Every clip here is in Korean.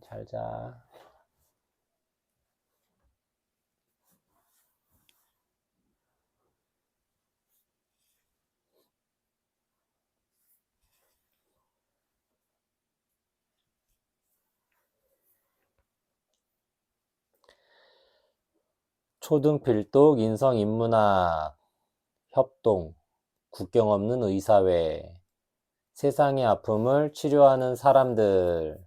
잘 자. 초등필독 인성인문학 협동 국경 없는 의사회 세상의 아픔을 치료하는 사람들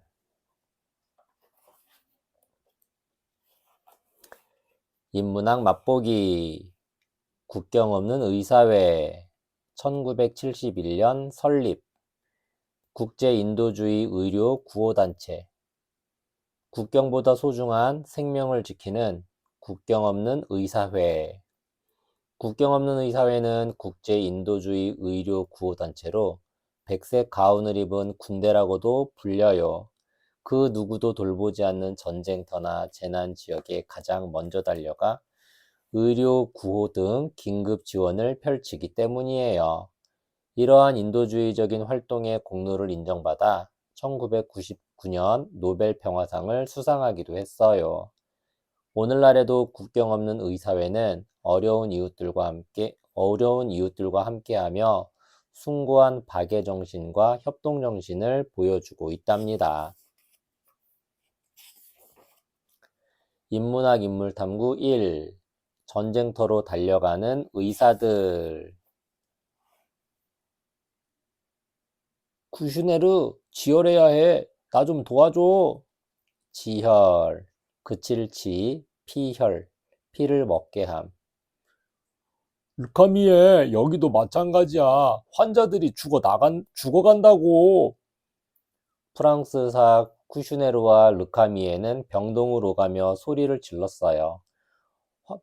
인문학 맛보기 국경 없는 의사회 1971년 설립 국제인도주의 의료 구호단체 국경보다 소중한 생명을 지키는 국경 없는 의사회 국경 없는 의사회는 국제인도주의 의료 구호단체로 백색 가운을 입은 군대라고도 불려요. 그 누구도 돌보지 않는 전쟁터나 재난 지역에 가장 먼저 달려가 의료 구호 등 긴급 지원을 펼치기 때문이에요. 이러한 인도주의적인 활동의 공로를 인정받아 1999년 노벨 평화상을 수상하기도 했어요. 오늘날에도 국경 없는 의사회는 어려운 이웃들과 함께하며 숭고한 박애 정신과 협동 정신을 보여주고 있답니다. 인문학 인물탐구 1. 전쟁터로 달려가는 의사들. 쿠슈네르, 지혈해야 해. 나 좀 도와줘. 지혈, 그칠 치, 피혈, 피를 먹게 함. 루카미에 여기도 마찬가지야. 환자들이 죽어간다고. 프랑스사 쿠슈네르와 르카미에는 병동을 오가며 소리를 질렀어요.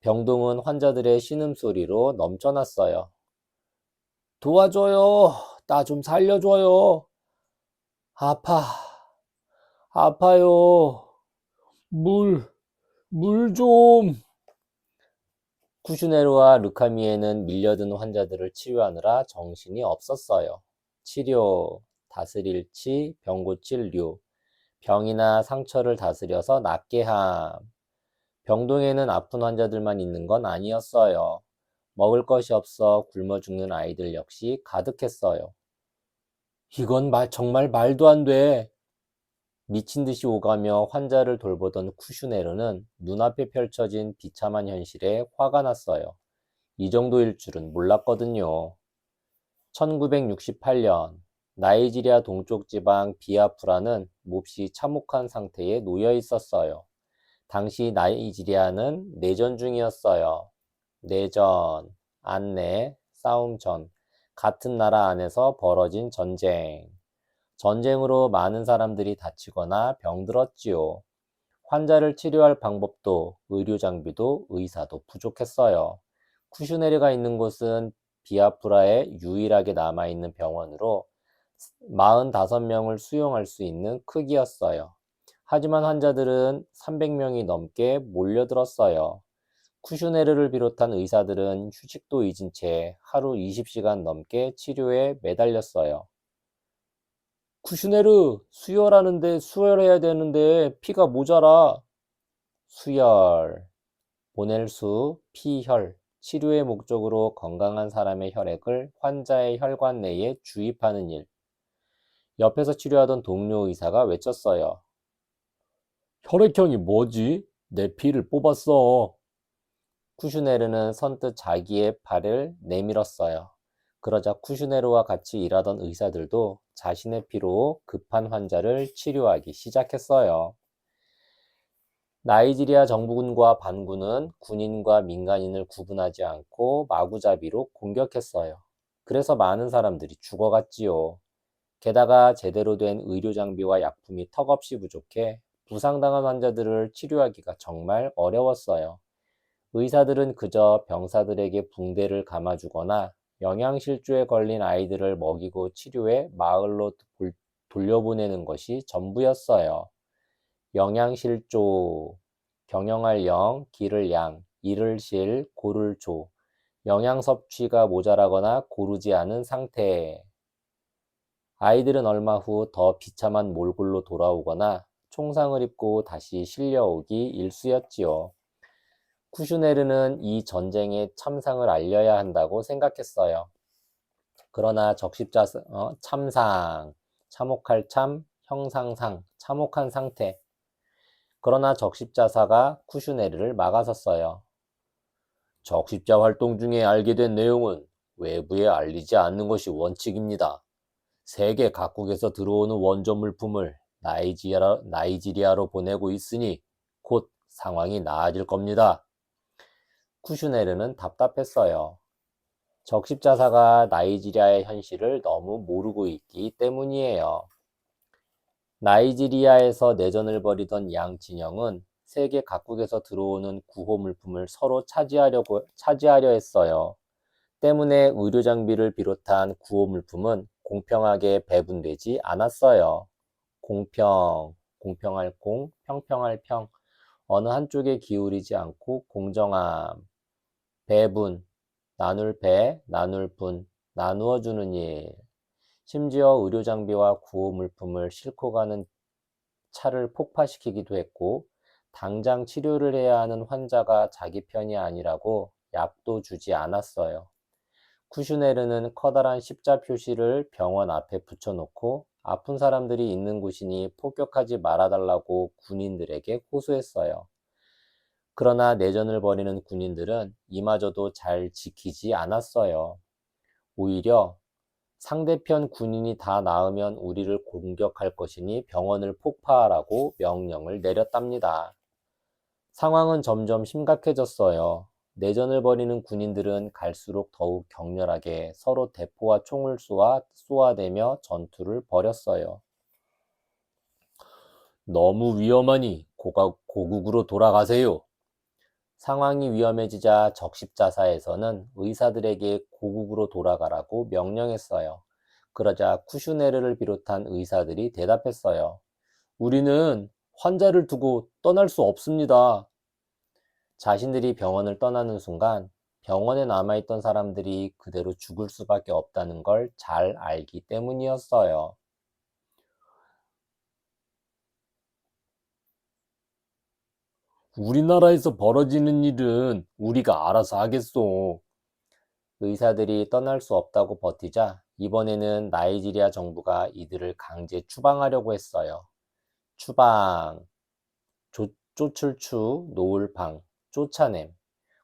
병동은 환자들의 신음소리로 넘쳐났어요. 도와줘요. 나 좀 살려줘요. 아파. 아파요. 물, 물 좀. 쿠슈네르와 르카미에는 밀려든 환자들을 치료하느라 정신이 없었어요. 치료, 다스릴 치, 병 고칠 류, 병이나 상처를 다스려서 낫게 함. 병동에는 아픈 환자들만 있는 건 아니었어요. 먹을 것이 없어 굶어 죽는 아이들 역시 가득했어요. 이건 정말 말도 안 돼. 미친 듯이 오가며 환자를 돌보던 쿠슈네르는 눈앞에 펼쳐진 비참한 현실에 화가 났어요. 이 정도일 줄은 몰랐거든요. 1968년 나이지리아 동쪽 지방 비아프라는 몹시 참혹한 상태에 놓여 있었어요. 당시 나이지리아는 내전 중이었어요. 내전, 안내, 싸움 전, 같은 나라 안에서 벌어진 전쟁. 전쟁으로 많은 사람들이 다치거나 병들었지요. 환자를 치료할 방법도 의료 장비도 의사도 부족했어요. 쿠슈네르가 있는 곳은 비아프라에 유일하게 남아있는 병원으로 45명을 수용할 수 있는 크기였어요. 하지만 환자들은 300명이 넘게 몰려들었어요. 쿠슈네르를 비롯한 의사들은 휴식도 잊은 채 하루 20시간 넘게 치료에 매달렸어요. 쿠슈네르, 수혈해야 되는데 피가 모자라. 수혈, 보낼 수, 피혈, 치료의 목적으로 건강한 사람의 혈액을 환자의 혈관 내에 주입하는 일. 옆에서 치료하던 동료 의사가 외쳤어요. 혈액형이 뭐지? 내 피를 뽑았어. 쿠슈네르는 선뜻 자기의 팔을 내밀었어요. 그러자 쿠슈네르와 같이 일하던 의사들도 자신의 피로 급한 환자를 치료하기 시작했어요. 나이지리아 정부군과 반군은 군인과 민간인을 구분하지 않고 마구잡이로 공격했어요. 그래서 많은 사람들이 죽어갔지요. 게다가 제대로 된 의료 장비와 약품이 턱없이 부족해 부상당한 환자들을 치료하기가 정말 어려웠어요. 의사들은 그저 병사들에게 붕대를 감아주거나 영양실조에 걸린 아이들을 먹이고 치료해 마을로 돌려보내는 것이 전부였어요. 영양실조, 경영할 영, 기를 양, 이를 실, 고를 조, 영양 섭취가 모자라거나 고르지 않은 상태. 아이들은 얼마 후 더 비참한 몰골로 돌아오거나 총상을 입고 다시 실려오기 일쑤였지요. 쿠슈네르는 이 전쟁의 참상을 알려야 한다고 생각했어요. 그러나 참상, 참혹할 참, 형상상, 참혹한 상태. 그러나 적십자사가 쿠슈네르를 막아섰어요. 적십자 활동 중에 알게 된 내용은 외부에 알리지 않는 것이 원칙입니다. 세계 각국에서 들어오는 원전 물품을 나이지리아로 보내고 있으니 곧 상황이 나아질 겁니다. 쿠슈네르는 답답했어요. 적십자사가 나이지리아의 현실을 너무 모르고 있기 때문이에요. 나이지리아에서 내전을 벌이던 양 진영은 세계 각국에서 들어오는 구호 물품을 서로 차지하려 했어요. 때문에 의료 장비를 비롯한 구호 물품은 공평하게 배분되지 않았어요. 공평할 평평할 평. 어느 한쪽에 기울이지 않고 공정함. 배분, 나눌 분, 나누어 주는 일. 심지어 의료 장비와 구호 물품을 싣고 가는 차를 폭파시키기도 했고, 당장 치료를 해야 하는 환자가 자기 편이 아니라고 약도 주지 않았어요. 쿠슈네르는 커다란 십자 표시를 병원 앞에 붙여놓고 아픈 사람들이 있는 곳이니 폭격하지 말아달라고 군인들에게 호소했어요. 그러나 내전을 벌이는 군인들은 이마저도 잘 지키지 않았어요. 오히려 상대편 군인이 다 나으면 우리를 공격할 것이니 병원을 폭파하라고 명령을 내렸답니다. 상황은 점점 심각해졌어요. 내전을 벌이는 군인들은 갈수록 더욱 격렬하게 서로 대포와 총을 쏘아대며 전투를 벌였어요. 너무 위험하니 고국으로 돌아가세요. 상황이 위험해지자 적십자사에서는 의사들에게 고국으로 돌아가라고 명령했어요. 그러자 쿠슈네르를 비롯한 의사들이 대답했어요. 우리는 환자를 두고 떠날 수 없습니다. 자신들이 병원을 떠나는 순간 병원에 남아있던 사람들이 그대로 죽을 수밖에 없다는 걸 잘 알기 때문이었어요. 우리나라에서 벌어지는 일은 우리가 알아서 하겠소. 의사들이 떠날 수 없다고 버티자 이번에는 나이지리아 정부가 이들을 강제 추방하려고 했어요. 추방, 쫓을추, 놓을방, 쫓아냄.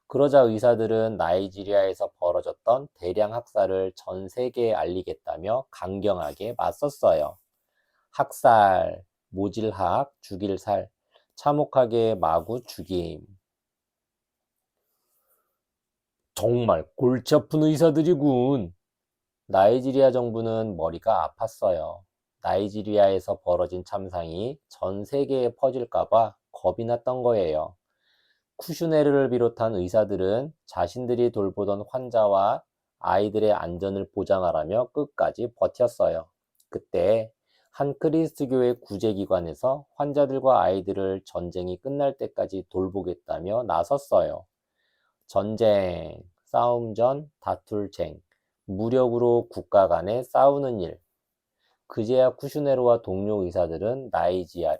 그러자 의사들은 나이지리아에서 벌어졌던 대량 학살을 전 세계에 알리겠다며 강경하게 맞섰어요. 학살, 모질학, 죽일 살, 참혹하게 마구 죽임. 정말 골치 아픈 의사들이군. 나이지리아 정부는 머리가 아팠어요. 나이지리아에서 벌어진 참상이 전 세계에 퍼질까봐 겁이 났던 거예요. 쿠슈네르를 비롯한 의사들은 자신들이 돌보던 환자와 아이들의 안전을 보장하라며 끝까지 버텼어요. 그때 한 크리스트교의 구제기관에서 환자들과 아이들을 전쟁이 끝날 때까지 돌보겠다며 나섰어요. 전쟁, 싸움 전, 다툴 쟁, 무력으로 국가 간에 싸우는 일. 그제야 쿠슈네르와 동료 의사들은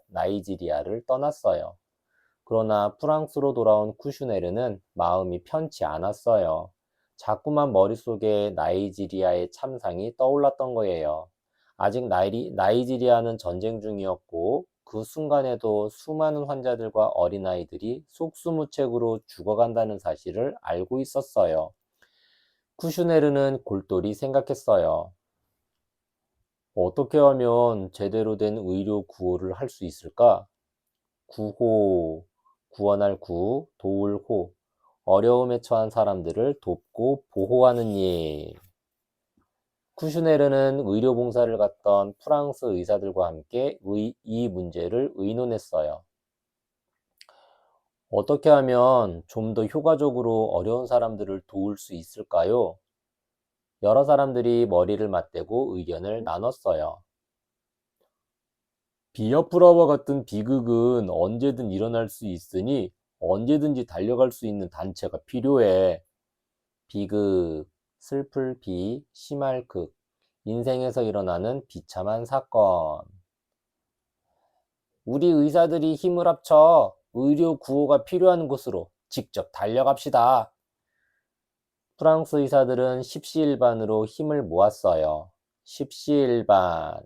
나이지리아를 떠났어요. 그러나 프랑스로 돌아온 쿠슈네르는 마음이 편치 않았어요. 자꾸만 머릿속에 나이지리아의 참상이 떠올랐던 거예요. 아직 나이지리아는 전쟁 중이었고 그 순간에도 수많은 환자들과 어린아이들이 속수무책으로 죽어간다는 사실을 알고 있었어요. 쿠슈네르는 골똘히 생각했어요. 어떻게 하면 제대로 된 의료 구호를 할 수 있을까? 구호, 구원할 구, 도울 호, 어려움에 처한 사람들을 돕고 보호하는 일. 쿠슈네르는 의료봉사를 갔던 프랑스 의사들과 함께 이 문제를 의논했어요. 어떻게 하면 좀 더 효과적으로 어려운 사람들을 도울 수 있을까요? 여러 사람들이 머리를 맞대고 의견을 나눴어요. 비아프라와 같은 비극은 언제든 일어날 수 있으니 언제든지 달려갈 수 있는 단체가 필요해. 비극, 슬플 비, 심할 극, 인생에서 일어나는 비참한 사건. 우리 의사들이 힘을 합쳐 의료 구호가 필요한 곳으로 직접 달려갑시다. 프랑스 의사들은 십시일반으로 힘을 모았어요. 십시일반,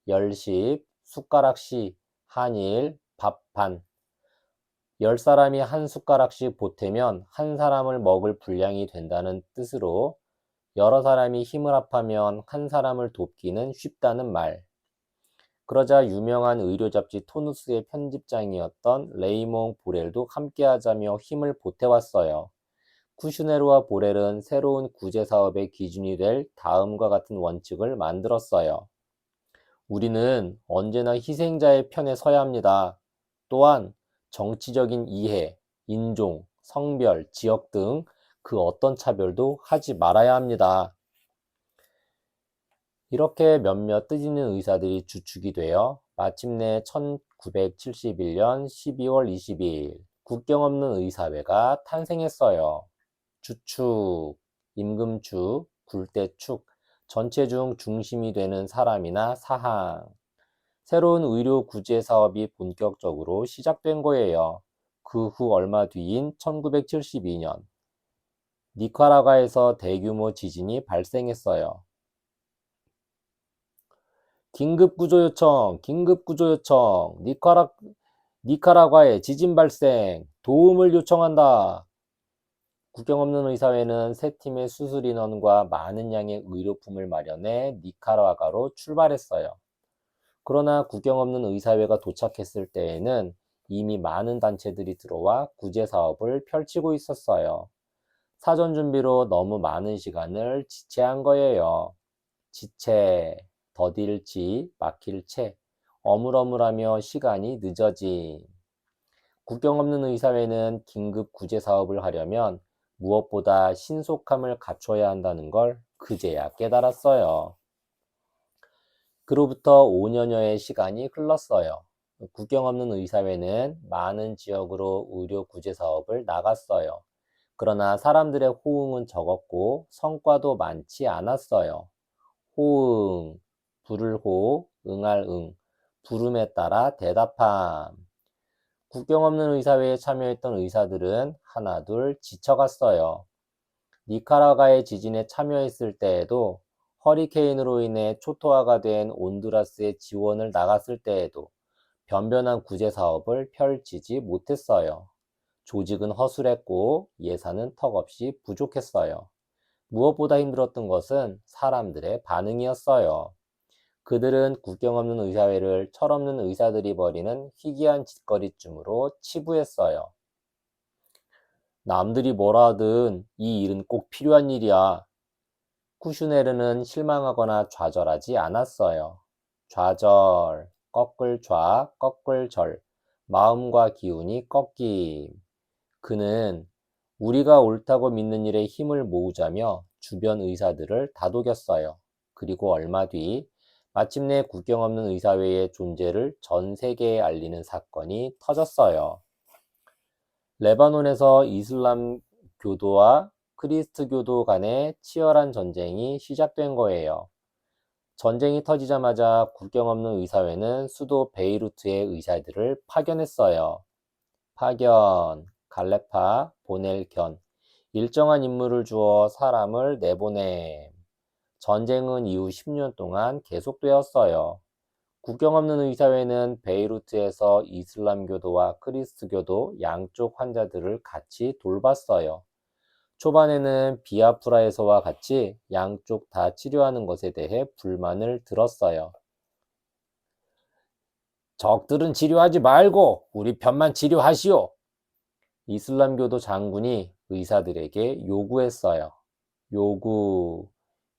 열십, 숟가락씩, 한일, 밥 반. 10사람이 한 숟가락씩 보태면 한 사람을 먹을 분량이 된다는 뜻으로 여러 사람이 힘을 합하면 한 사람을 돕기는 쉽다는 말. 그러자 유명한 의료 잡지 토누스의 편집장이었던 레이몽 보렐도 함께하자며 힘을 보태왔어요. 쿠슈네르와 보렐은 새로운 구제 사업의 기준이 될 다음과 같은 원칙을 만들었어요. 우리는 언제나 희생자의 편에 서야 합니다. 또한 정치적인 이해, 인종, 성별, 지역 등 그 어떤 차별도 하지 말아야 합니다. 이렇게 몇몇 뜻있는 의사들이 주축이 되어 마침내 1971년 12월 22일 국경 없는 의사회가 탄생했어요. 주축, 임금축, 굴대축, 전체 중 중심이 되는 사람이나 사항. 새로운 의료 구제 사업이 본격적으로 시작된 거예요. 그 후 얼마 뒤인 1972년, 니카라과에서 대규모 지진이 발생했어요. 긴급 구조 요청, 긴급 구조 요청, 니카라과에 지진 발생, 도움을 요청한다. 국경 없는 의사회는 세 팀의 수술 인원과 많은 양의 의료품을 마련해 니카라과로 출발했어요. 그러나 국경 없는 의사회가 도착했을 때에는 이미 많은 단체들이 들어와 구제 사업을 펼치고 있었어요. 사전 준비로 너무 많은 시간을 지체한 거예요. 지체, 더딜지, 막힐 채, 어물어물하며 시간이 늦어진. 국경 없는 의사회는 긴급 구제 사업을 하려면 무엇보다 신속함을 갖춰야 한다는 걸 그제야 깨달았어요. 그로부터 5년여의 시간이 흘렀어요. 국경 없는 의사회는 많은 지역으로 의료 구제 사업을 나갔어요. 그러나 사람들의 호응은 적었고 성과도 많지 않았어요. 호응, 부를 호, 응할 응, 부름에 따라 대답함. 국경 없는 의사회에 참여했던 의사들은 하나둘 지쳐갔어요. 니카라과의 지진에 참여했을 때에도, 허리케인으로 인해 초토화가 된 온두라스에 지원을 나갔을 때에도 변변한 구제 사업을 펼치지 못했어요. 조직은 허술했고 예산은 턱없이 부족했어요. 무엇보다 힘들었던 것은 사람들의 반응이었어요. 그들은 국경 없는 의사회를 철없는 의사들이 벌이는 희귀한 짓거리쯤으로 치부했어요. 남들이 뭐라 하든 이 일은 꼭 필요한 일이야. 쿠슈네르는 실망하거나 좌절하지 않았어요. 좌절, 꺾을 좌, 꺾을 절, 마음과 기운이 꺾임. 그는 우리가 옳다고 믿는 일에 힘을 모으자며 주변 의사들을 다독였어요. 그리고 얼마 뒤 마침내 국경 없는 의사회의 존재를 전 세계에 알리는 사건이 터졌어요. 레바논에서 이슬람 교도와 크리스트교도 간의 치열한 전쟁이 시작된 거예요. 전쟁이 터지자마자 국경 없는 의사회는 수도 베이루트의 의사들을 파견했어요. 파견, 갈레파, 보낼 견, 일정한 임무를 주어 사람을 내보냄. 전쟁은 이후 10년 동안 계속되었어요. 국경 없는 의사회는 베이루트에서 이슬람교도와 크리스트교도 양쪽 환자들을 같이 돌봤어요. 초반에는 비아프라에서와 같이 양쪽 다 치료하는 것에 대해 불만을 들었어요. 적들은 치료하지 말고 우리 편만 치료하시오. 이슬람교도 장군이 의사들에게 요구했어요. 요구,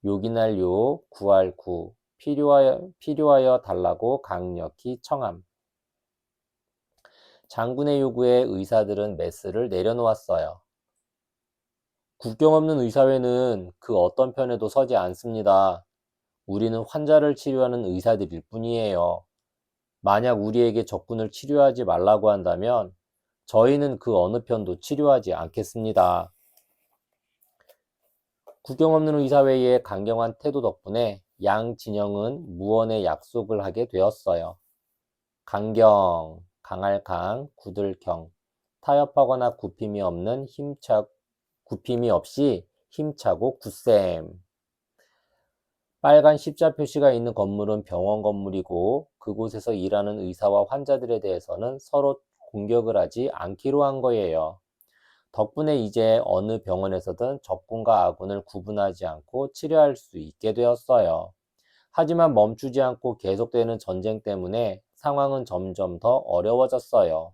요긴할 요, 구할 구, 필요하여 달라고 강력히 청함. 장군의 요구에 의사들은 메스를 내려놓았어요. 국경 없는 의사회는 그 어떤 편에도 서지 않습니다. 우리는 환자를 치료하는 의사들일 뿐이에요. 만약 우리에게 적군을 치료하지 말라고 한다면 저희는 그 어느 편도 치료하지 않겠습니다. 국경 없는 의사회의 강경한 태도 덕분에 양 진영은 무언의 약속을 하게 되었어요. 강경, 강할 강, 굳을 경, 타협하거나 굽힘이 없이 힘차고 굳셈. 빨간 십자 표시가 있는 건물은 병원 건물이고 그곳에서 일하는 의사와 환자들에 대해서는 서로 공격을 하지 않기로 한 거예요. 덕분에 이제 어느 병원에서든 적군과 아군을 구분하지 않고 치료할 수 있게 되었어요. 하지만 멈추지 않고 계속되는 전쟁 때문에 상황은 점점 더 어려워졌어요.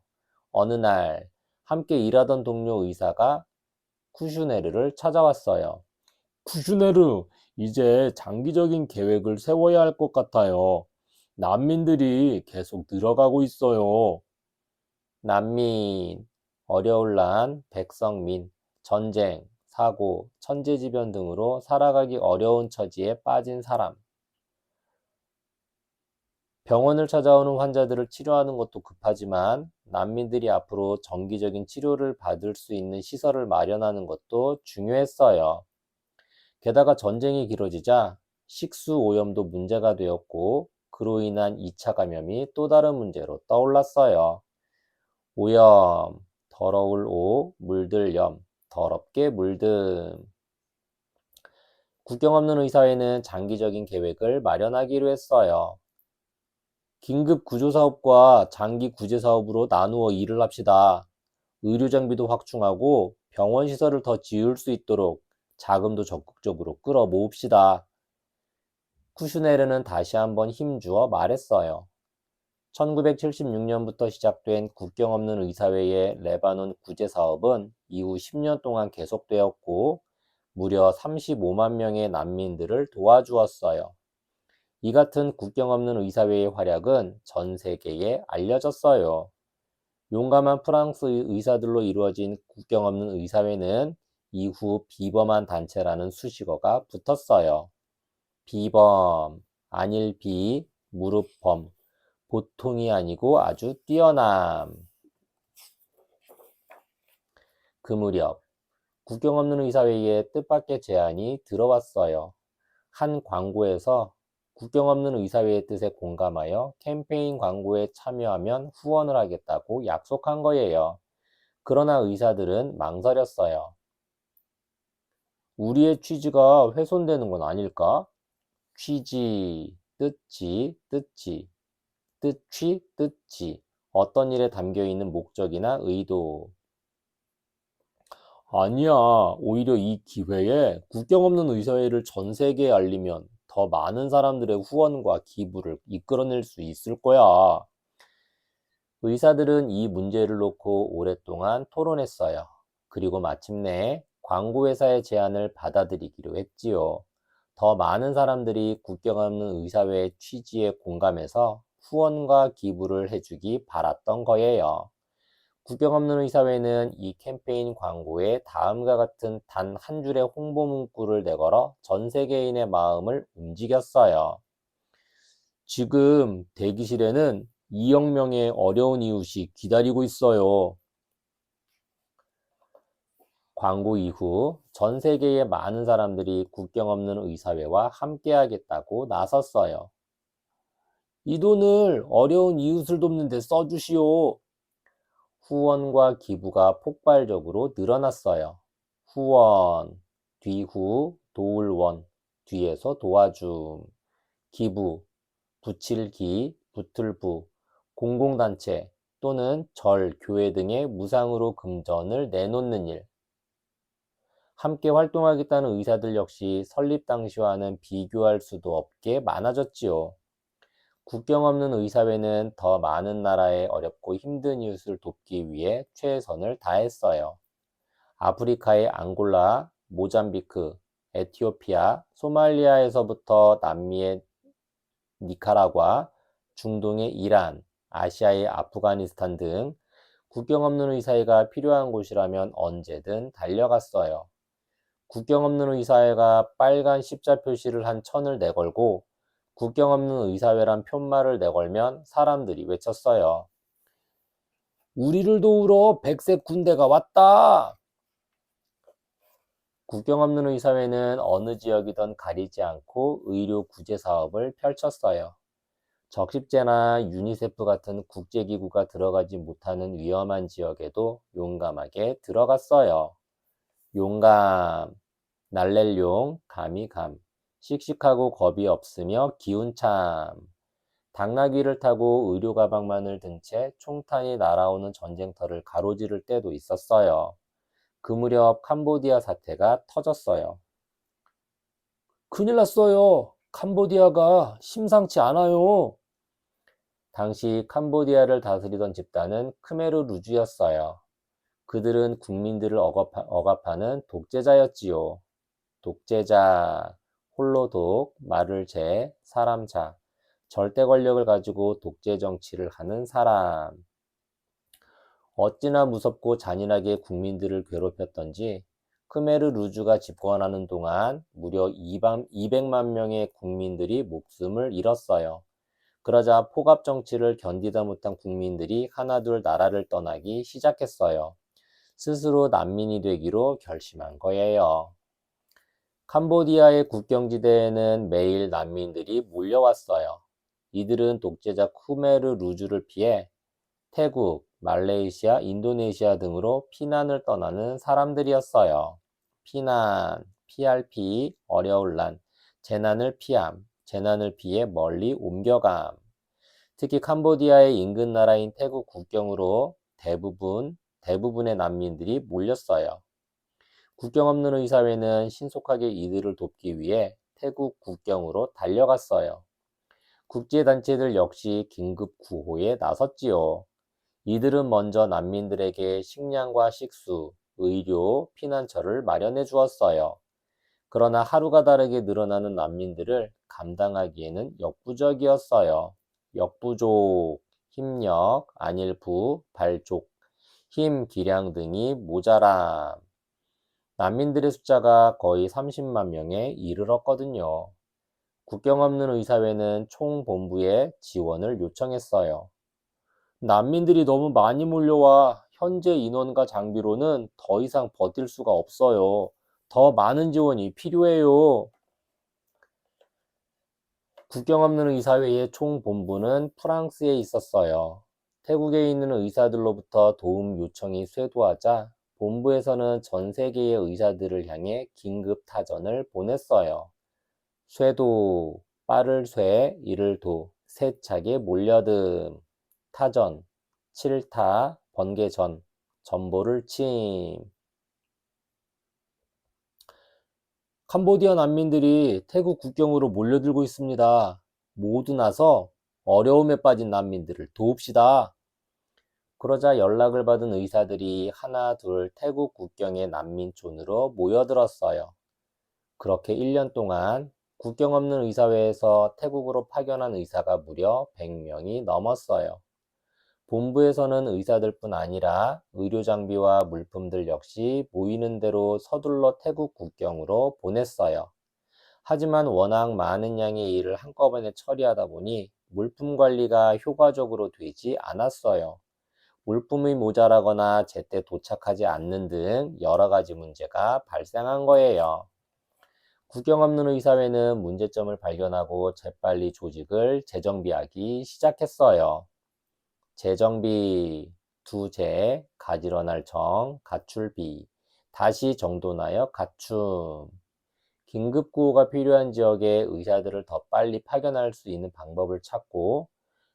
어느 날 함께 일하던 동료 의사가 쿠슈네르를 찾아왔어요. 쿠슈네르, 이제 장기적인 계획을 세워야 할 것 같아요. 난민들이 계속 늘어가고 있어요. 난민, 어려울 난, 백성민, 전쟁, 사고, 천재지변 등으로 살아가기 어려운 처지에 빠진 사람. 병원을 찾아오는 환자들을 치료하는 것도 급하지만 난민들이 앞으로 정기적인 치료를 받을 수 있는 시설을 마련하는 것도 중요했어요. 게다가 전쟁이 길어지자 식수 오염도 문제가 되었고 그로 인한 2차 감염이 또 다른 문제로 떠올랐어요. 오염, 더러울 오, 물들 염, 더럽게 물듦. 국경 없는 의사회는 장기적인 계획을 마련하기로 했어요. 긴급 구조 사업과 장기 구제 사업으로 나누어 일을 합시다. 의료 장비도 확충하고 병원 시설을 더 지을 수 있도록 자금도 적극적으로 끌어모읍시다. 쿠슈네르는 다시 한번 힘주어 말했어요. 1976년부터 시작된 국경 없는 의사회의 레바논 구제 사업은 이후 10년 동안 계속되었고 무려 35만 명의 난민들을 도와주었어요. 이 같은 국경 없는 의사회의 활약은 전 세계에 알려졌어요. 용감한 프랑스 의사들로 이루어진 국경 없는 의사회는 이후 비범한 단체라는 수식어가 붙었어요. 비범, 안일비, 무릎범, 보통이 아니고 아주 뛰어남. 그 무렵 국경 없는 의사회의 뜻밖의 제안이 들어왔어요. 한 광고에서 국경 없는 의사회의 뜻에 공감하여 캠페인 광고에 참여하면 후원을 하겠다고 약속한 거예요. 그러나 의사들은 망설였어요. 우리의 취지가 훼손되는 건 아닐까? 취지, 뜻지, 뜻지. 어떤 일에 담겨 있는 목적이나 의도. 아니야, 오히려 이 기회에 국경 없는 의사회를 전 세계에 알리면 더 많은 사람들의 후원과 기부를 이끌어낼 수 있을 거야. 의사들은 이 문제를 놓고 오랫동안 토론했어요. 그리고 마침내 광고회사의 제안을 받아들이기로 했지요. 더 많은 사람들이 국경 없는 의사회의 취지에 공감해서 후원과 기부를 해주기 바랐던 거예요. 국경 없는 의사회는 이 캠페인 광고에 다음과 같은 단 한 줄의 홍보 문구를 내걸어 전 세계인의 마음을 움직였어요. 지금 대기실에는 2억 명의 어려운 이웃이 기다리고 있어요. 광고 이후 전 세계의 많은 사람들이 국경 없는 의사회와 함께하겠다고 나섰어요. 이 돈을 어려운 이웃을 돕는 데 써주시오. 후원과 기부가 폭발적으로 늘어났어요. 후원, 뒤후, 도울원, 뒤에서 도와줌, 기부, 붙일기, 붙을부, 공공단체 또는 절, 교회 등의 무상으로 금전을 내놓는 일. 함께 활동하겠다는 의사들 역시 설립 당시와는 비교할 수도 없게 많아졌지요. 국경 없는 의사회는 더 많은 나라의 어렵고 힘든 이웃을 돕기 위해 최선을 다했어요. 아프리카의 앙골라, 모잠비크, 에티오피아, 소말리아에서부터 남미의 니카라과, 중동의 이란, 아시아의 아프가니스탄 등 국경 없는 의사회가 필요한 곳이라면 언제든 달려갔어요. 국경 없는 의사회가 빨간 십자 표시를 한 천을 내걸고 국경 없는 의사회란 편말을 내걸면 사람들이 외쳤어요. 우리를 도우러 백색 군대가 왔다. 국경 없는 의사회는 어느 지역이든 가리지 않고 의료 구제 사업을 펼쳤어요. 적십제나 유니세프 같은 국제기구가 들어가지 못하는 위험한 지역에도 용감하게 들어갔어요. 용감, 날렐용, 감이감, 씩씩하고 겁이 없으며 기운참. 당나귀를 타고 의료 가방만을 든 채 총탄이 날아오는 전쟁터를 가로지를 때도 있었어요. 그 무렵 캄보디아 사태가 터졌어요. 큰일 났어요. 캄보디아가 심상치 않아요. 당시 캄보디아를 다스리던 집단은 크메르 루주였어요. 그들은 국민들을 억압하는 독재자였지요. 독재자, 홀로독, 말을 제, 사람자, 절대 권력을 가지고 독재 정치를 하는 사람. 어찌나 무섭고 잔인하게 국민들을 괴롭혔던지 크메르 루주가 집권하는 동안 무려 200만 명의 국민들이 목숨을 잃었어요. 그러자 폭압 정치를 견디다 못한 국민들이 하나둘 나라를 떠나기 시작했어요. 스스로 난민이 되기로 결심한 거예요. 캄보디아의 국경지대에는 매일 난민들이 몰려왔어요. 이들은 독재자 쿠메르 루주를 피해 태국, 말레이시아, 인도네시아 등으로 피난을 떠나는 사람들이었어요. 피난, PRP, 어려울 난, 재난을 피함, 재난을 피해 멀리 옮겨감. 특히 캄보디아의 인근 나라인 태국 국경으로 대부분의 난민들이 몰렸어요. 국경 없는 의사회는 신속하게 이들을 돕기 위해 태국 국경으로 달려갔어요. 국제단체들 역시 긴급 구호에 나섰지요. 이들은 먼저 난민들에게 식량과 식수, 의료, 피난처를 마련해 주었어요. 그러나 하루가 다르게 늘어나는 난민들을 감당하기에는 역부족이었어요. 역부족, 힘력, 안일부, 발족, 힘, 기량 등이 모자람. 난민들의 숫자가 거의 30만 명에 이르렀거든요. 국경 없는 의사회는 총본부에 지원을 요청했어요. 난민들이 너무 많이 몰려와 현재 인원과 장비로는 더 이상 버틸 수가 없어요. 더 많은 지원이 필요해요. 국경 없는 의사회의 총본부는 프랑스에 있었어요. 태국에 있는 의사들로부터 도움 요청이 쇄도하자 본부에서는 전 세계의 의사들을 향해 긴급 타전을 보냈어요. 쇄도, 빠를 쇄, 이를 도, 세차게 몰려듦, 타전, 칠타, 번개전, 전보를 침. 캄보디아 난민들이 태국 국경으로 몰려들고 있습니다. 모두 나서 어려움에 빠진 난민들을 도웁시다. 그러자 연락을 받은 의사들이 하나 둘 태국 국경의 난민촌으로 모여들었어요. 그렇게 1년 동안 국경 없는 의사회에서 태국으로 파견한 의사가 무려 100명이 넘었어요. 본부에서는 의사들뿐 아니라 의료 장비와 물품들 역시 보이는 대로 서둘러 태국 국경으로 보냈어요. 하지만 워낙 많은 양의 일을 한꺼번에 처리하다 보니 물품 관리가 효과적으로 되지 않았어요. 물품이 모자라거나 제때 도착하지 않는 등 여러 가지 문제가 발생한 거예요. 국경 없는 의사회는 문제점을 발견하고 재빨리 조직을 재정비하기 시작했어요. 재정비, 두재, 가지런할 정, 가출비, 다시 정돈하여 갖춤. 긴급구호가 필요한 지역에 의사들을 더 빨리 파견할 수 있는 방법을 찾고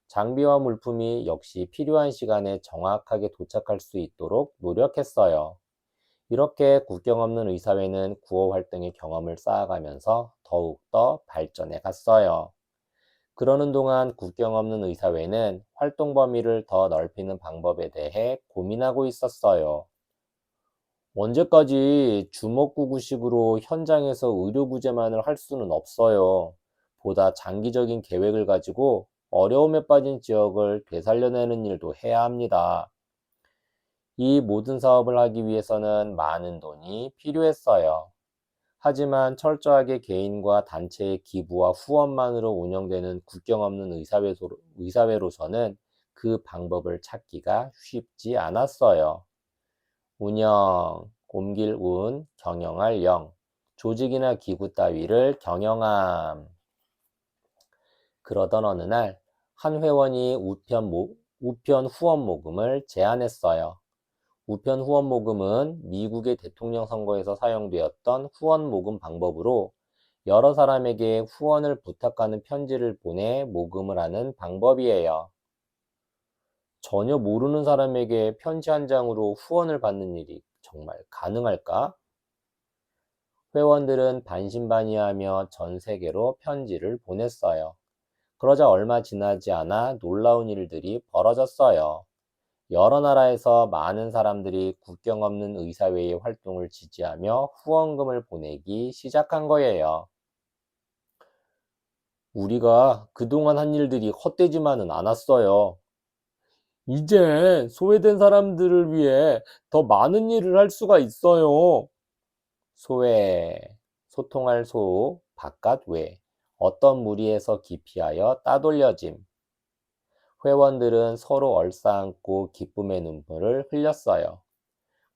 장비와 물품이 역시 필요한 시간에 정확하게 도착할 수 있도록 노력했어요. 이렇게 국경 없는 의사회는 구호 활동의 경험을 쌓아가면서 더욱더 발전해 갔어요. 그러는 동안 국경 없는 의사회는 활동 범위를 더 넓히는 방법에 대해 고민하고 있었어요. 언제까지 주먹구구식으로 현장에서 의료구제만을 할 수는 없어요. 보다 장기적인 계획을 가지고 어려움에 빠진 지역을 되살려내는 일도 해야 합니다. 이 모든 사업을 하기 위해서는 많은 돈이 필요했어요. 하지만 철저하게 개인과 단체의 기부와 후원만으로 운영되는 국경 없는 의사회로서는 그 방법을 찾기가 쉽지 않았어요. 운영, 옮길 운, 경영할 영, 조직이나 기구 따위를 경영함. 그러던 어느 날 한 회원이 우편 후원 모금을 제안했어요. 우편 후원 모금은 미국의 대통령 선거에서 사용되었던 후원 모금 방법으로 여러 사람에게 후원을 부탁하는 편지를 보내 모금을 하는 방법이에요. 전혀 모르는 사람에게 편지 한 장으로 후원을 받는 일이 정말 가능할까? 회원들은 반신반의하며 전 세계로 편지를 보냈어요. 그러자 얼마 지나지 않아 놀라운 일들이 벌어졌어요. 여러 나라에서 많은 사람들이 국경 없는 의사회의 활동을 지지하며 후원금을 보내기 시작한 거예요. 우리가 그동안 한 일들이 헛되지만은 않았어요. 이제 소외된 사람들을 위해 더 많은 일을 할 수가 있어요. 소외, 소통할 소, 바깥 외, 어떤 무리에서 기피하여 따돌려짐. 회원들은 서로 얼싸안고 기쁨의 눈물을 흘렸어요.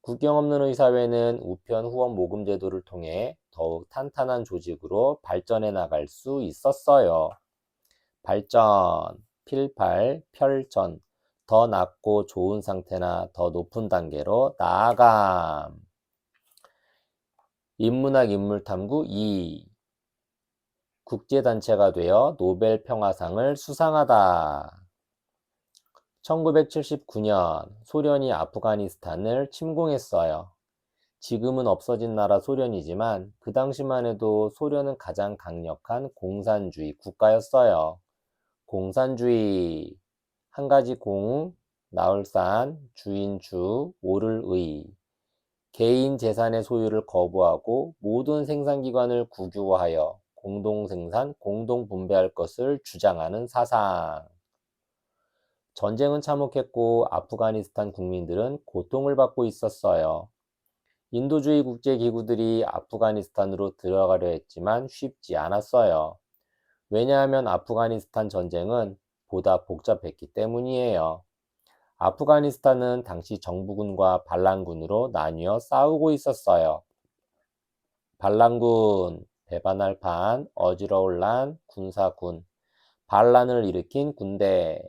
국경 없는 의사회는 우편 후원 모금 제도를 통해 더욱 탄탄한 조직으로 발전해 나갈 수 있었어요. 발전, 필발, 펼전, 더 낫고 좋은 상태나 더 높은 단계로 나아감. 인문학 인물탐구 2. 국제단체가 되어 노벨 평화상을 수상하다. 1979년 소련이 아프가니스탄을 침공했어요. 지금은 없어진 나라 소련이지만 그 당시만 해도 소련은 가장 강력한 공산주의 국가였어요. 공산주의, 한 가지 공, 나올 산, 주인 주, 오를 의. 개인 재산의 소유를 거부하고 모든 생산기관을 국유화하여 공동생산, 공동분배할 것을 주장하는 사상. 전쟁은 참혹했고 아프가니스탄 국민들은 고통을 받고 있었어요. 인도주의 국제기구들이 아프가니스탄으로 들어가려 했지만 쉽지 않았어요. 왜냐하면 아프가니스탄 전쟁은 보다 복잡했기 때문이에요. 아프가니스탄은 당시 정부군과 반란군으로 나뉘어 싸우고 있었어요. 반란군, 배반할 어지러울 난, 군사군, 반란을 일으킨 군대.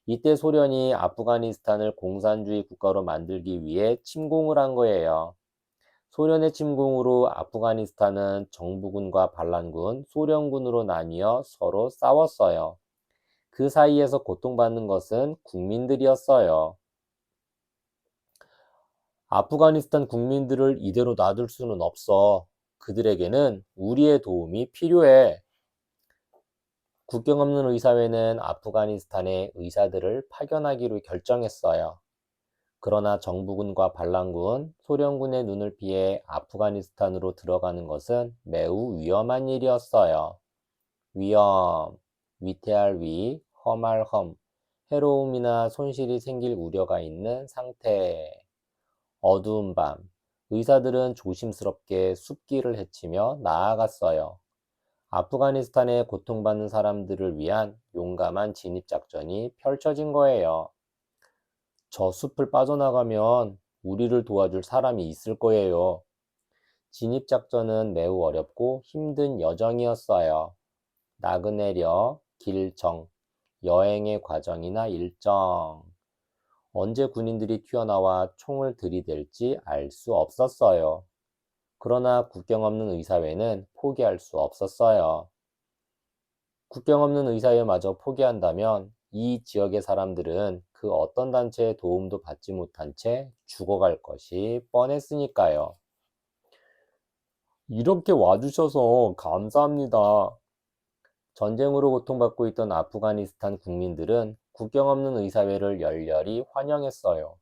이때 소련이 아프가니스탄을 공산주의 국가로 만들기 위해 침공을 한 거예요. 소련의 침공으로 아프가니스탄은 정부군과 반란군, 소련군으로 나뉘어 서로 싸웠어요. 그 사이에서 고통받는 것은 국민들이었어요. 아프가니스탄 국민들을 이대로 놔둘 수는 없어. 그들에게는 우리의 도움이 필요해. 국경 없는 의사회는 아프가니스탄에 의사들을 파견하기로 결정했어요. 그러나 정부군과 반란군, 소련군의 눈을 피해 아프가니스탄으로 들어가는 것은 매우 위험한 일이었어요. 위험, 위태할 위, 험할 험, 해로움이나 손실이 생길 우려가 있는 상태. 어두운 밤, 의사들은 조심스럽게 숲길을 헤치며 나아갔어요. 아프가니스탄에 고통받는 사람들을 위한 용감한 진입작전이 펼쳐진 거예요. 저 숲을 빠져나가면 우리를 도와줄 사람이 있을 거예요. 진입작전은 매우 어렵고 힘든 여정이었어요. 나그네려, 길정, 여행의 과정이나 일정. 언제 군인들이 튀어나와 총을 들이댈지 알 수 없었어요. 그러나 국경 없는 의사회는 포기할 수 없었어요. 국경 없는 의사회마저 포기한다면 이 지역의 사람들은 그 어떤 단체의 도움도 받지 못한 채 죽어갈 것이 뻔했으니까요. 이렇게 와주셔서 감사합니다. 전쟁으로 고통받고 있던 아프가니스탄 국민들은 국경 없는 의사회를 열렬히 환영했어요.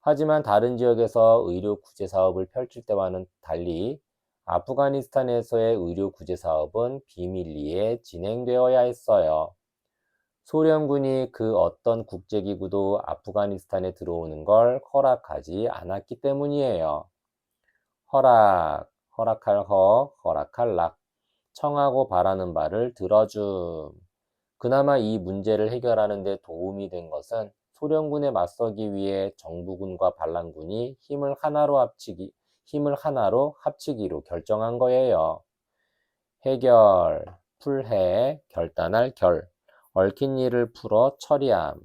하지만 다른 지역에서 의료 구제 사업을 펼칠 때와는 달리 아프가니스탄에서의 의료 구제 사업은 비밀리에 진행되어야 했어요. 소련군이 그 어떤 국제기구도 아프가니스탄에 들어오는 걸 허락하지 않았기 때문이에요. 허락할 허락할 락, 청하고 바라는 바를 들어줌. 그나마 이 문제를 해결하는 데 도움이 된 것은 소련군에 맞서기 위해 정부군과 반란군이 힘을 하나로 합치기로 결정한 거예요. 해결, 풀해, 결단할 결. 얽힌 일을 풀어 처리함.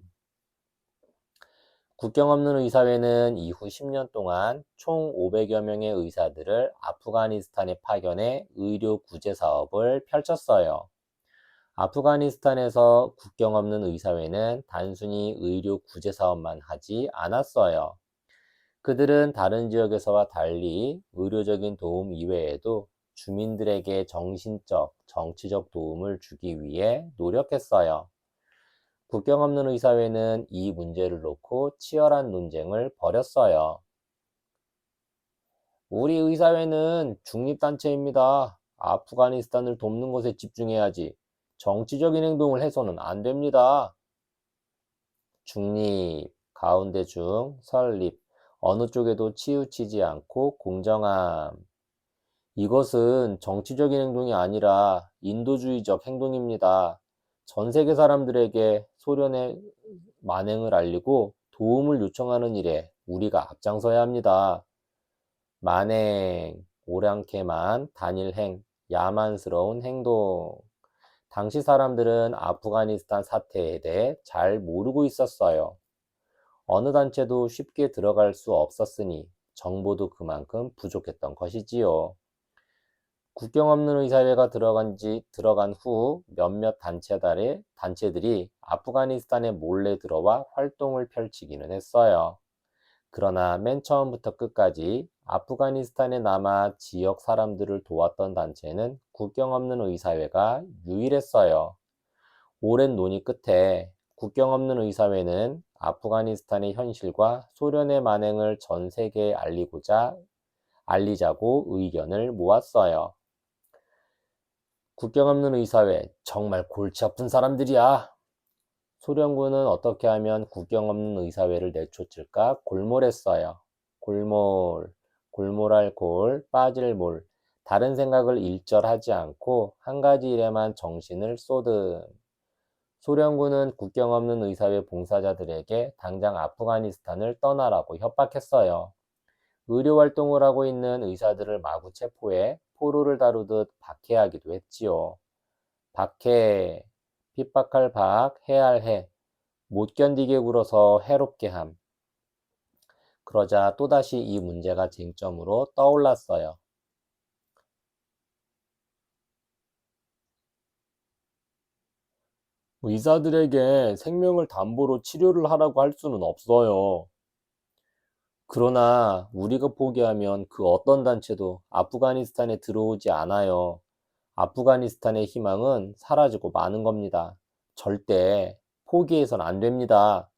국경 없는 의사회는 이후 10년 동안 총 500여 명의 의사들을 아프가니스탄에 파견해 의료 구제 사업을 펼쳤어요. 아프가니스탄에서 국경 없는 의사회는 단순히 의료 구제 사업만 하지 않았어요. 그들은 다른 지역에서와 달리 의료적인 도움 이외에도 주민들에게 정신적, 정치적 도움을 주기 위해 노력했어요. 국경 없는 의사회는 이 문제를 놓고 치열한 논쟁을 벌였어요. 우리 의사회는 중립단체입니다. 아프가니스탄을 돕는 것에 집중해야지. 정치적인 행동을 해서는 안 됩니다. 중립, 가운데 중, 설립, 어느 쪽에도 치우치지 않고 공정함. 이것은 정치적인 행동이 아니라 인도주의적 행동입니다. 전 세계 사람들에게 소련의 만행을 알리고 도움을 요청하는 일에 우리가 앞장서야 합니다. 만행, 오랑캐만, 단일행, 야만스러운 행동. 당시 사람들은 아프가니스탄 사태에 대해 잘 모르고 있었어요. 어느 단체도 쉽게 들어갈 수 없었으니 정보도 그만큼 부족했던 것이지요. 국경 없는 의사회가 들어간 후 몇몇 단체들이 아프가니스탄에 몰래 들어와 활동을 펼치기는 했어요. 그러나 맨 처음부터 끝까지 아프가니스탄에 남아 지역 사람들을 도왔던 단체는 국경 없는 의사회가 유일했어요. 오랜 논의 끝에 국경 없는 의사회는 아프가니스탄의 현실과 소련의 만행을 전 세계에 알리자고 의견을 모았어요. 국경 없는 의사회, 정말 골치 아픈 사람들이야. 소련군은 어떻게 하면 국경 없는 의사회를 내쫓을까 골몰했어요. 골몰할 골, 빠질 몰. 다른 생각을 일절하지 않고 한 가지 일에만 정신을 쏟음. 소련군은 국경 없는 의사회 봉사자들에게 당장 아프가니스탄을 떠나라고 협박했어요. 의료 활동을 하고 있는 의사들을 마구 체포해 포로를 다루듯 박해하기도 했지요. 박해, 핍박할 박, 해할 해, 못 견디게 굴어서 해롭게 함. 그러자 또다시 이 문제가 쟁점으로 떠올랐어요. 의사들에게 생명을 담보로 치료를 하라고 할 수는 없어요. 그러나 우리가 포기하면 그 어떤 단체도 아프가니스탄에 들어오지 않아요. 아프가니스탄의 희망은 사라지고 마는 겁니다. 절대 포기해선 안 됩니다.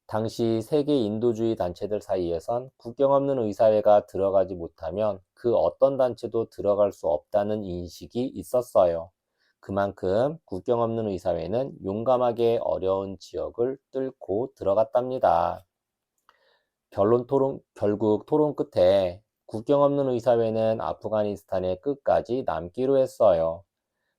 당시 세계 인도주의 단체들 사이에선 국경 없는 의사회가 들어가지 못하면 그 어떤 단체도 들어갈 수 없다는 인식이 있었어요. 그만큼 국경 없는 의사회는 용감하게 어려운 지역을 뚫고 들어갔답니다. 결국 토론 끝에 국경 없는 의사회는 아프가니스탄에 끝까지 남기로 했어요.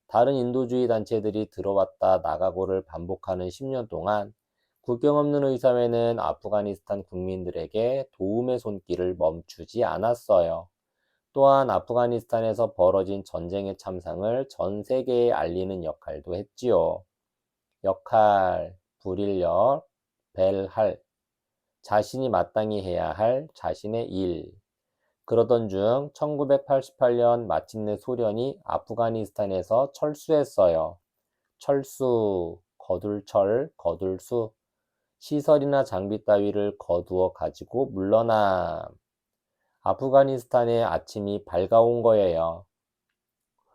다른 인도주의 단체들이 들어왔다 나가고를 반복하는 10년 동안 국경 없는 의사회는 아프가니스탄 국민들에게 도움의 손길을 멈추지 않았어요. 또한 아프가니스탄에서 벌어진 전쟁의 참상을 전 세계에 알리는 역할도 했지요. 역할, 불인력, 벨할, 자신이 마땅히 해야 할 자신의 일. 그러던 중 1988년 마침내 소련이 아프가니스탄에서 철수했어요. 철수, 거둘수, 시설이나 장비 따위를 거두어 가지고 물러남. 아프가니스탄의 아침이 밝아온 거예요.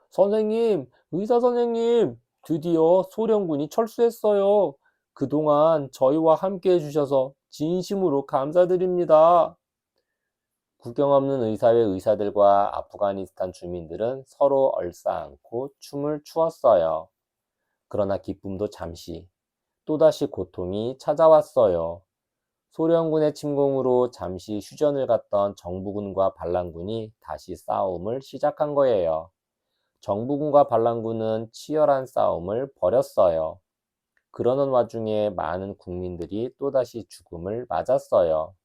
선생님, 의사 선생님, 드디어 소련군이 철수했어요. 그동안 저희와 함께 해주셔서 진심으로 감사드립니다. 국경 없는 의사회 의사들과 아프가니스탄 주민들은 서로 얼싸안고 춤을 추었어요. 그러나 기쁨도 잠시, 또다시 고통이 찾아왔어요. 소련군의 침공으로 잠시 휴전을 갔던 정부군과 반란군이 다시 싸움을 시작한 거예요. 정부군과 반란군은 치열한 싸움을 벌였어요. 그러는 와중에 많은 국민들이 또다시 죽음을 맞았어요.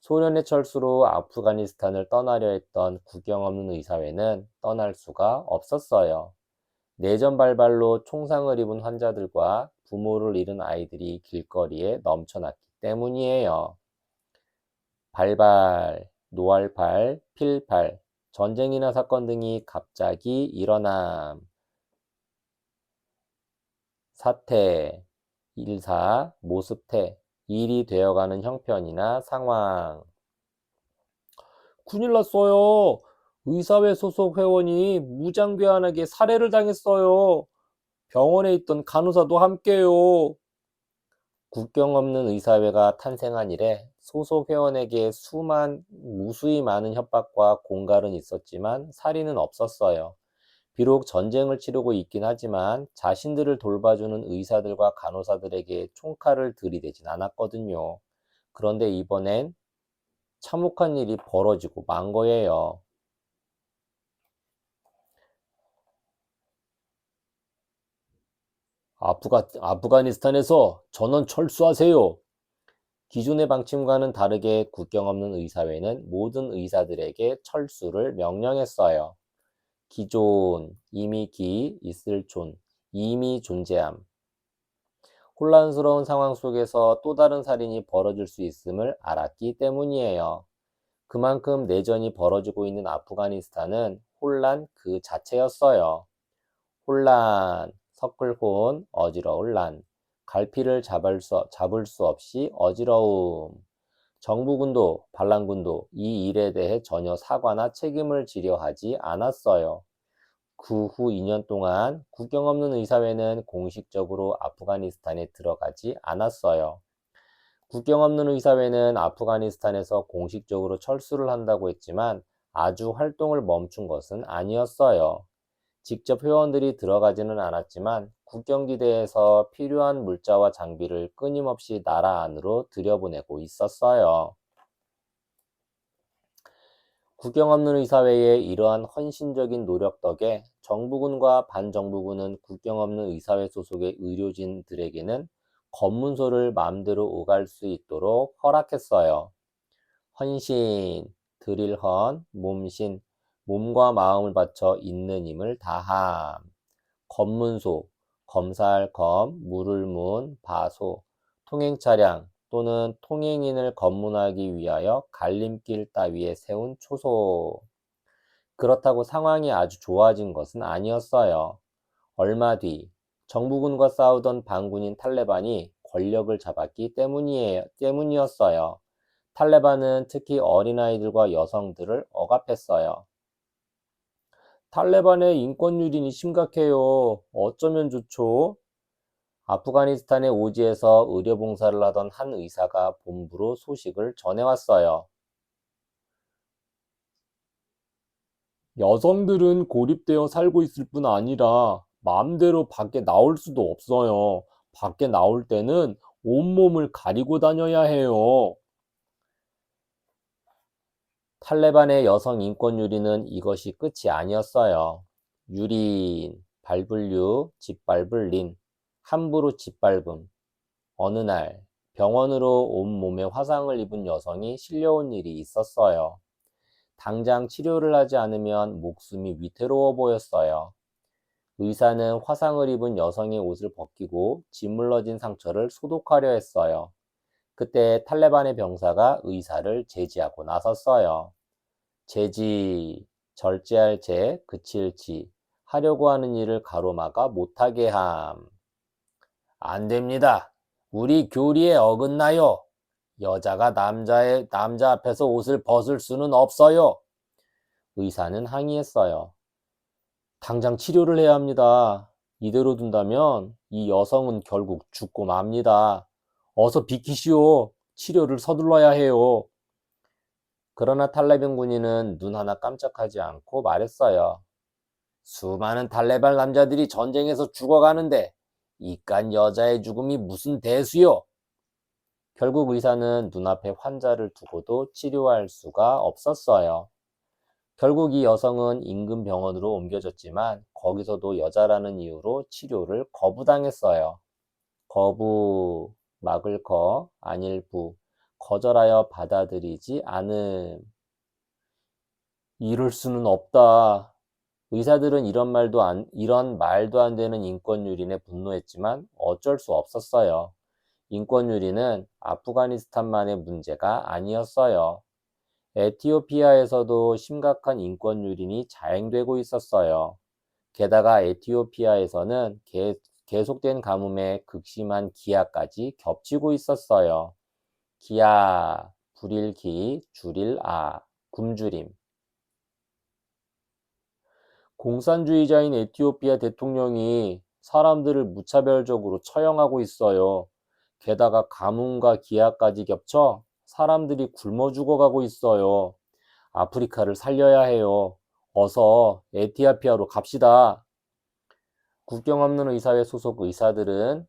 소련의 철수로 아프가니스탄을 떠나려 했던 국경 없는 의사회는 떠날 수가 없었어요. 내전 발발로 총상을 입은 환자들과 부모를 잃은 아이들이 길거리에 넘쳐났기 때문이에요. 발발, 노발발, 필발, 전쟁이나 사건 등이 갑자기 일어남, 사태, 일사, 모습태, 일이 되어가는 형편이나 상황. 큰일 났어요. 의사회 소속 회원이 무장괴한하게 살해를 당했어요. 병원에 있던 간호사도 함께요. 국경 없는 의사회가 탄생한 이래 소속 회원에게 무수히 많은 협박과 공갈은 있었지만 살인은 없었어요. 비록 전쟁을 치르고 있긴 하지만 자신들을 돌봐주는 의사들과 간호사들에게 총칼을 들이대진 않았거든요. 그런데 이번엔 참혹한 일이 벌어지고 만 거예요. 아프가니스탄에서 전원 철수하세요. 기존의 방침과는 다르게 국경 없는 의사회는 모든 의사들에게 철수를 명령했어요. 기존, 있을 존, 이미 존재함. 혼란스러운 상황 속에서 또 다른 살인이 벌어질 수 있음을 알았기 때문이에요. 그만큼 내전이 벌어지고 있는 아프가니스탄은 혼란 그 자체였어요. 혼란, 섞을혼, 어지러울 란, 갈피를 잡을 수 없이 어지러움. 정부군도 반란군도 이 일에 대해 전혀 사과나 책임을 지려 하지 않았어요. 그 후 2년 동안 국경 없는 의사회는 공식적으로 아프가니스탄에 들어가지 않았어요. 국경 없는 의사회는 아프가니스탄에서 공식적으로 철수를 한다고 했지만 아주 활동을 멈춘 것은 아니었어요. 직접 회원들이 들어가지는 않았지만 국경지대에서 필요한 물자와 장비를 끊임없이 나라 안으로 들여보내고 있었어요. 국경 없는 의사회의 이러한 헌신적인 노력 덕에 정부군과 반정부군은 국경 없는 의사회 소속의 의료진들에게는 검문소를 마음대로 오갈 수 있도록 허락했어요. 헌신, 드릴헌, 몸신, 몸과 마음을 바쳐 있는 힘을 다함. 검문소, 검사할 검, 물을 문, 바소, 통행차량 또는 통행인을 검문하기 위하여 갈림길 따위에 세운 초소. 그렇다고 상황이 아주 좋아진 것은 아니었어요. 얼마 뒤 정부군과 싸우던 반군인 탈레반이 권력을 잡았기 때문이었어요. 탈레반은 특히 어린아이들과 여성들을 억압했어요. 탈레반의 인권 유린이 심각해요. 어쩌면 좋죠? 아프가니스탄의 오지에서 의료봉사를 하던 한 의사가 본부로 소식을 전해왔어요. 여성들은 고립되어 살고 있을 뿐 아니라 마음대로 밖에 나올 수도 없어요. 밖에 나올 때는 온몸을 가리고 다녀야 해요. 탈레반의 여성 인권 유린은 이것이 끝이 아니었어요. 유린, 밟을류, 짓밟을린, 함부로 짓밟음. 어느 날 병원으로 온몸에 화상을 입은 여성이 실려온 일이 있었어요. 당장 치료를 하지 않으면 목숨이 위태로워 보였어요. 의사는 화상을 입은 여성의 옷을 벗기고 짓물러진 상처를 소독하려 했어요. 그때 탈레반의 병사가 의사를 제지하고 나섰어요. 제지, 절제할 제, 그칠 지, 하려고 하는 일을 가로막아 못하게 함. 안 됩니다. 우리 교리에 어긋나요. 여자가 남자 앞에서 옷을 벗을 수는 없어요. 의사는 항의했어요. 당장 치료를 해야 합니다. 이대로 둔다면 이 여성은 결국 죽고 맙니다. 어서 비키시오. 치료를 서둘러야 해요. 그러나 탈레반 군인은 눈 하나 깜짝하지 않고 말했어요. 수많은 탈레반 남자들이 전쟁에서 죽어가는데 이깟 여자의 죽음이 무슨 대수요? 결국 의사는 눈앞에 환자를 두고도 치료할 수가 없었어요. 결국 이 여성은 인근 병원으로 옮겨졌지만 거기서도 여자라는 이유로 치료를 거부당했어요. 거부, 막을 거, 아닐 부, 거절하여 받아들이지 않음. 이럴 수는 없다. 의사들은 이런 말도 안 되는 인권 유린에 분노했지만 어쩔 수 없었어요. 인권 유린은 아프가니스탄만의 문제가 아니었어요. 에티오피아에서도 심각한 인권 유린이 자행되고 있었어요. 게다가 에티오피아에서는 계속된 가뭄에 극심한 기아까지 겹치고 있었어요. 기아, 불일기, 줄일아, 굶주림. 공산주의자인 에티오피아 대통령이 사람들을 무차별적으로 처형하고 있어요. 게다가 가뭄과 기아까지 겹쳐 사람들이 굶어 죽어가고 있어요. 아프리카를 살려야 해요. 어서 에티오피아로 갑시다. 국경 없는 의사회 소속 의사들은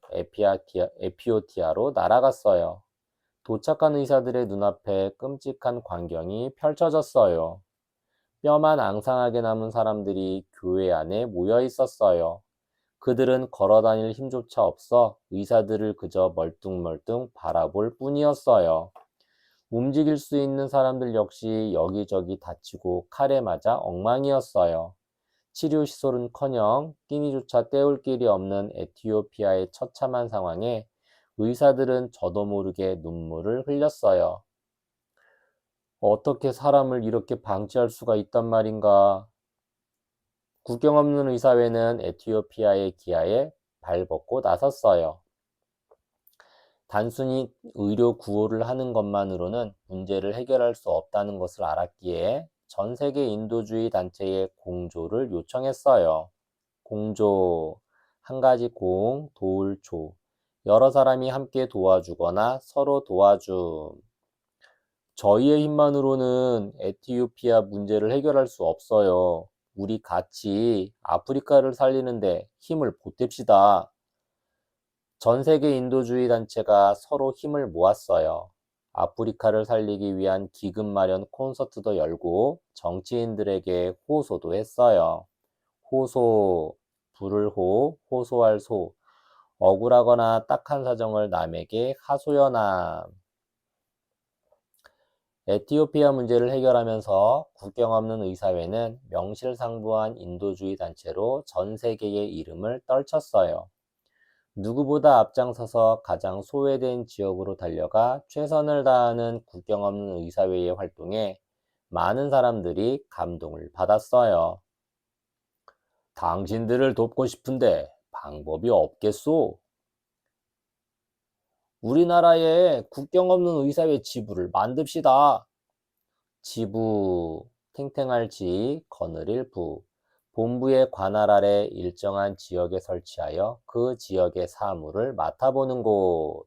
에피오티아로 날아갔어요. 도착한 의사들의 눈앞에 끔찍한 광경이 펼쳐졌어요. 뼈만 앙상하게 남은 사람들이 교회 안에 모여 있었어요. 그들은 걸어 다닐 힘조차 없어 의사들을 그저 멀뚱멀뚱 바라볼 뿐이었어요. 움직일 수 있는 사람들 역시 여기저기 다치고 칼에 맞아 엉망이었어요. 치료시설은커녕 끼니조차 때울 길이 없는 에티오피아의 처참한 상황에 의사들은 저도 모르게 눈물을 흘렸어요. 어떻게 사람을 이렇게 방치할 수가 있단 말인가? 국경 없는 의사회는 에티오피아의 기아에 발벗고 나섰어요. 단순히 의료 구호를 하는 것만으로는 문제를 해결할 수 없다는 것을 알았기에 전 세계 인도주의 단체에 공조를 요청했어요. 공조, 한 가지 공, 도울, 조. 여러 사람이 함께 도와주거나 서로 도와줌. 저희의 힘만으로는 에티오피아 문제를 해결할 수 없어요. 우리 같이 아프리카를 살리는데 힘을 보탭시다. 전 세계 인도주의 단체가 서로 힘을 모았어요. 아프리카를 살리기 위한 기금 마련 콘서트도 열고 정치인들에게 호소도 했어요. 호소, 불을 호소할 소. 억울하거나 딱한 사정을 남에게 하소연함. 에티오피아 문제를 해결하면서 국경 없는 의사회는 명실상부한 인도주의 단체로 전 세계의 이름을 떨쳤어요. 누구보다 앞장서서 가장 소외된 지역으로 달려가 최선을 다하는 국경 없는 의사회의 활동에 많은 사람들이 감동을 받았어요. 당신들을 돕고 싶은데 방법이 없겠소? 우리나라에 국경 없는 의사회 지부를 만듭시다. 지부, 탱탱할 지, 거느릴 부. 본부의 관할 아래 일정한 지역에 설치하여 그 지역의 사무를 맡아보는 곳.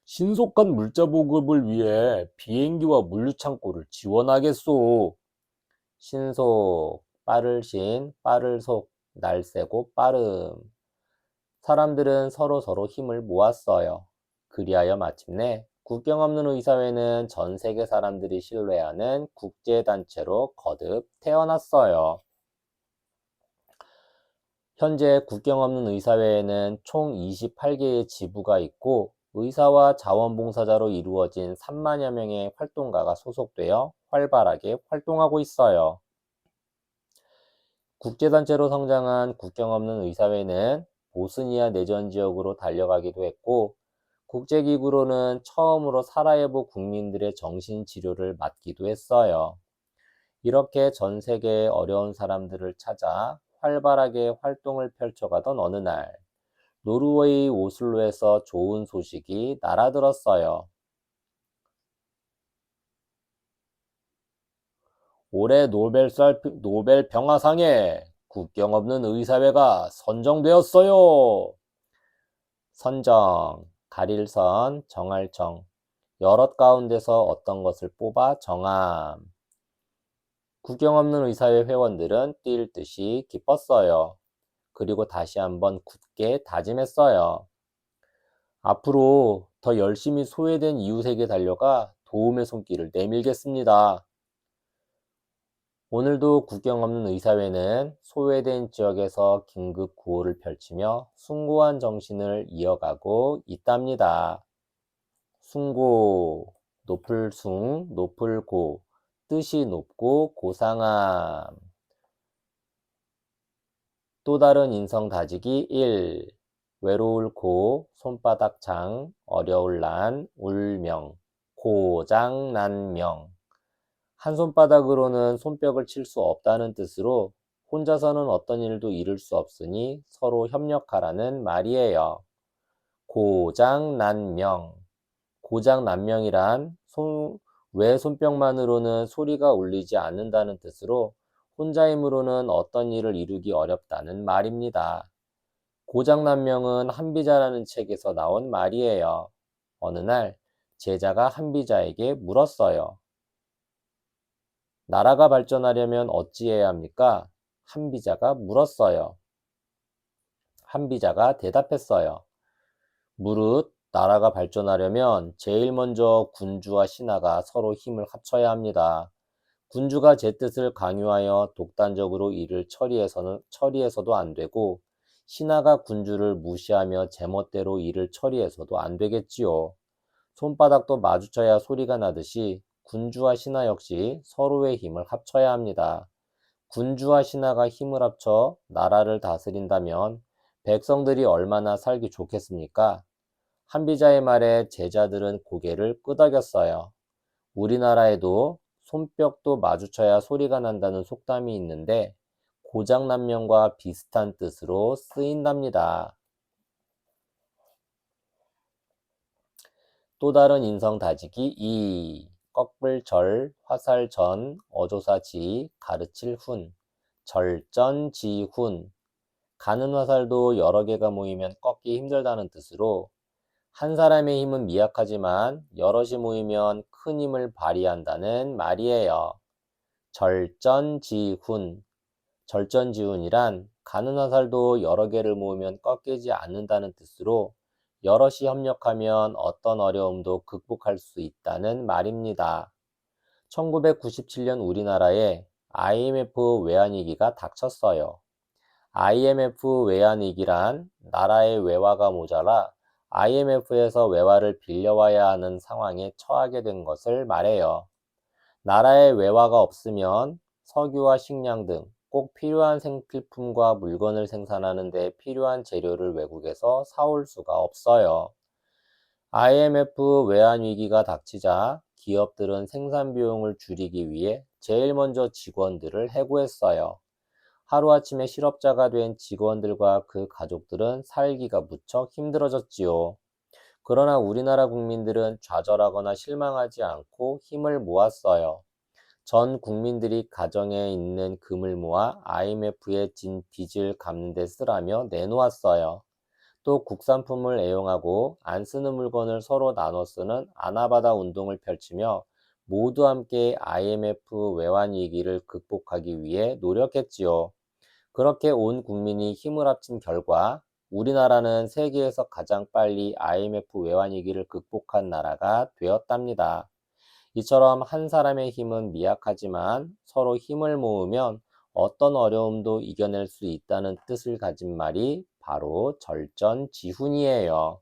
신속한 물자 보급을 위해 비행기와 물류창고를 지원하겠소. 신속, 빠를 신, 빠를 속, 날새고 빠름. 사람들은 서로 힘을 모았어요. 그리하여 마침내 국경 없는 의사회는 전 세계 사람들이 신뢰하는 국제단체로 거듭 태어났어요. 현재 국경 없는 의사회에는 총 28개의 지부가 있고 의사와 자원봉사자로 이루어진 3만여 명의 활동가가 소속되어 활발하게 활동하고 있어요. 국제단체로 성장한 국경 없는 의사회는 보스니아 내전 지역으로 달려가기도 했고 국제기구로는 처음으로 사라예보 국민들의 정신치료를 맡기도 했어요. 이렇게 전 세계의 어려운 사람들을 찾아 활발하게 활동을 펼쳐가던 어느 날, 노르웨이 오슬로에서 좋은 소식이 날아들었어요. 올해 노벨 평화상에 국경 없는 의사회가 선정되었어요. 선정, 가릴선, 정할청, 여럿 가운데서 어떤 것을 뽑아 정함. 국경 없는 의사회 회원들은 뛸 듯이 기뻤어요. 그리고 다시 한번 굳게 다짐했어요. 앞으로 더 열심히 소외된 이웃에게 달려가 도움의 손길을 내밀겠습니다. 오늘도 국경 없는 의사회는 소외된 지역에서 긴급 구호를 펼치며 숭고한 정신을 이어가고 있답니다. 숭고, 높을 높을 고, 뜻이 높고 고상함. 또 다른 인성 다지기 1. 외로울 고, 손바닥 장, 어려울 난, 울명, 고장난명. 한 손바닥으로는 손뼉을 칠 수 없다는 뜻으로 혼자서는 어떤 일도 이룰 수 없으니 서로 협력하라는 말이에요. 고장난명. 고장난명이란 외 손뼉만으로는 소리가 울리지 않는다는 뜻으로 혼자 힘으로는 어떤 일을 이루기 어렵다는 말입니다. 고장난명은 한비자라는 책에서 나온 말이에요. 어느 날 제자가 한비자에게 물었어요. 나라가 발전하려면 어찌해야 합니까? 한비자가 물었어요. 한비자가 대답했어요. 무릇 나라가 발전하려면 제일 먼저 군주와 신하가 서로 힘을 합쳐야 합니다. 군주가 제 뜻을 강요하여 독단적으로 일을 처리해서도 안 되고 신하가 군주를 무시하며 제멋대로 일을 처리해서도 안 되겠지요. 손바닥도 마주쳐야 소리가 나듯이 군주와 신하 역시 서로의 힘을 합쳐야 합니다. 군주와 신하가 힘을 합쳐 나라를 다스린다면 백성들이 얼마나 살기 좋겠습니까? 한비자의 말에 제자들은 고개를 끄덕였어요. 우리나라에도 손뼉도 마주쳐야 소리가 난다는 속담이 있는데 고장난명과 비슷한 뜻으로 쓰인답니다. 또 다른 인성 다지기 2. 꺾을절, 화살전, 어조사지, 가르칠 훈, 절전지훈. 가는 화살도 여러 개가 모이면 꺾기 힘들다는 뜻으로 한 사람의 힘은 미약하지만 여럿이 모이면 큰 힘을 발휘한다는 말이에요. 절전지훈. 절전지훈이란 가는 화살도 여러 개를 모으면 꺾이지 않는다는 뜻으로 여럿이 협력하면 어떤 어려움도 극복할 수 있다는 말입니다. 1997년 우리나라에 IMF 외환위기가 닥쳤어요. IMF 외환위기란 나라의 외화가 모자라 IMF에서 외화를 빌려와야 하는 상황에 처하게 된 것을 말해요. 나라에 외화가 없으면 석유와 식량 등 꼭 필요한 생필품과 물건을 생산하는 데 필요한 재료를 외국에서 사올 수가 없어요. IMF 외환 위기가 닥치자 기업들은 생산 비용을 줄이기 위해 제일 먼저 직원들을 해고했어요. 하루아침에 실업자가 된 직원들과 그 가족들은 살기가 무척 힘들어졌지요. 그러나 우리나라 국민들은 좌절하거나 실망하지 않고 힘을 모았어요. 전 국민들이 가정에 있는 금을 모아 IMF에 진 빚을 갚는 데 쓰라며 내놓았어요. 또 국산품을 애용하고 안 쓰는 물건을 서로 나눠 쓰는 아나바다 운동을 펼치며 모두 함께 IMF 외환 위기를 극복하기 위해 노력했지요. 그렇게 온 국민이 힘을 합친 결과 우리나라는 세계에서 가장 빨리 IMF 외환 위기를 극복한 나라가 되었답니다. 이처럼 한 사람의 힘은 미약하지만 서로 힘을 모으면 어떤 어려움도 이겨낼 수 있다는 뜻을 가진 말이 바로 절전지훈이에요.